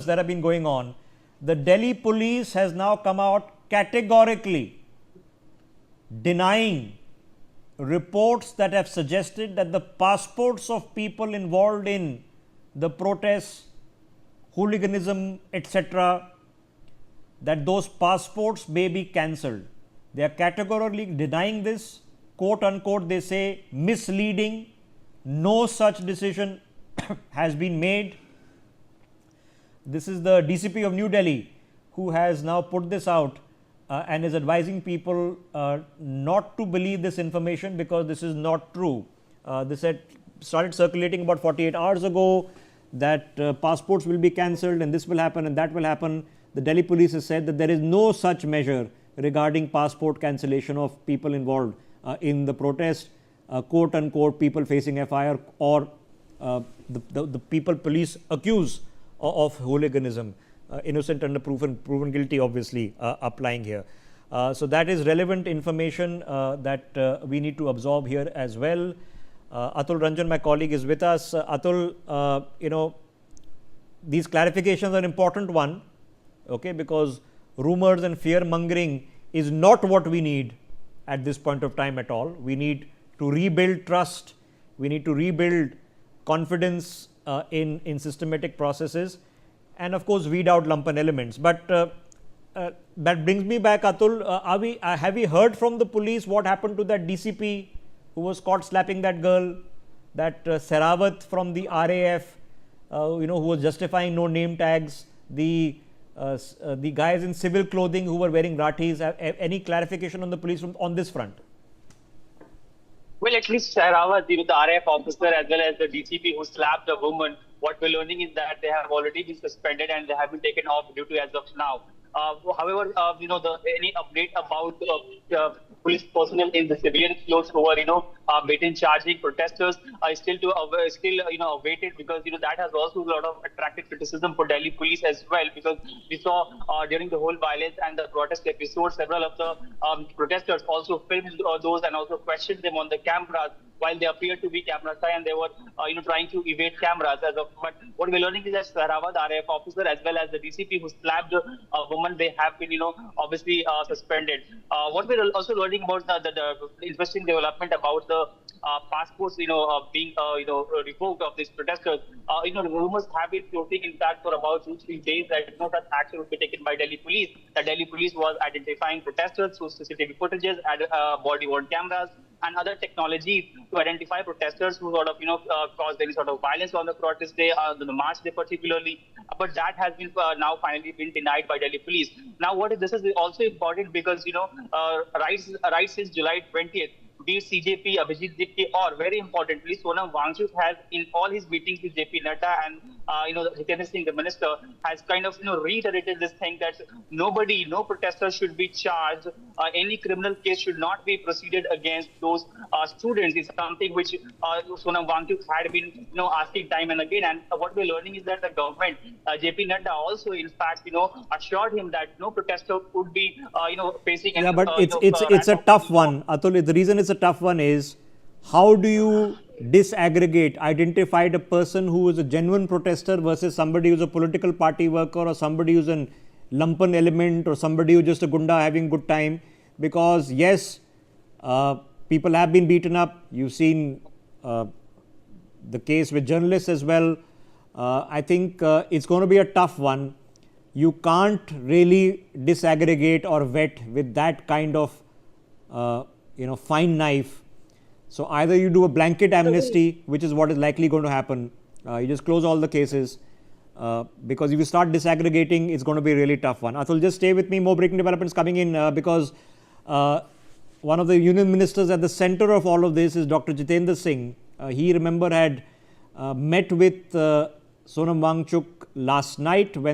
that have been going on, the Delhi police has now come out categorically denying reports that have suggested that the passports of people involved in the protests, hooliganism, etc., that those passports may be cancelled. They are categorically denying this, quote unquote, they say misleading, no such decision has been made. This is the DCP of New Delhi who has now put this out and is advising people not to believe this information because this is not true. This had started circulating about 48 hours ago that passports will be cancelled and this will happen and that will happen. The Delhi police has said that there is no such measure regarding passport cancellation of people involved in the protest, quote unquote, people facing FIR or the people police accuse of hooliganism, innocent until proven guilty, obviously applying here. So that is relevant information that we need to absorb here as well. Atul Ranjan, my colleague, is with us. Atul, these clarifications are an important one, okay, because rumors and fear mongering is not what we need at this point of time at all. We need to rebuild trust. We need to rebuild confidence in systematic processes, and of course weed out lumpen elements. But that brings me back, Atul. Have we heard from the police what happened to that DCP who was caught slapping that girl, that Serawat from the RAF, who was justifying no name tags, the guys in civil clothing who were wearing rathis? Any clarification on the police on this front? Well, at least Sarawat, the RAF officer as well as the DCP who slapped the woman, what we're learning is that they have already been suspended and they have been taken off duty as of now. However, any update about police personnel in the civilian clothes who are beaten charging protesters are still awaited, because that has also a lot of attracted criticism for Delhi police as well, because we saw during the whole violence and the protest episode, several of the protesters also filmed those and also questioned them on the cameras while they appeared to be camera shy and they were trying to evade cameras. But what we're learning is that Sarawat, the RAF officer, as well as the DCP who slapped a woman, they have been obviously suspended. What we're also learning about the interesting development about the passports being revoked of these protesters. Rumors have been floating in fact for about 2-3 days that such action would be taken by Delhi police. The Delhi police was identifying protesters through CCTV footages, body-worn cameras, and other technologies to identify protesters who caused any sort of violence on the protest day, the march day particularly. But that has been now finally been denied by Delhi police. Now, this is also important because right since July 20th, be it CJP, Abhijit Dipke, or very importantly, Sonam Wangchuk has in all his meetings with JP Nadda and Hitendra Singh, the minister, has kind of reiterated this thing that no protester should be charged. Any criminal case should not be proceeded against those students. It's something which Sonam Wangchuk had been asking time and again. And what we're learning is that the government, JP Nadda, also in fact assured him that no protester would be facing. Yeah, but it's a tough one, Atul. The reason it's a tough one is, how do you disaggregate, identify a person who is a genuine protester versus somebody who's a political party worker or somebody who's an lumpen element or somebody who's just a gunda having good time? Because yes, people have been beaten up. You've seen the case with journalists as well. I think it's going to be a tough one. You can't really disaggregate or vet with that kind of fine knife. So either you do a blanket amnesty, which is what is likely going to happen. You just close all the cases, because if you start disaggregating, it's going to be a really tough one. Atul, just stay with me. More breaking developments coming in because one of the union ministers at the center of all of this is Dr. Jitendra Singh. He, remember, had met with Sonam Wangchuk last night when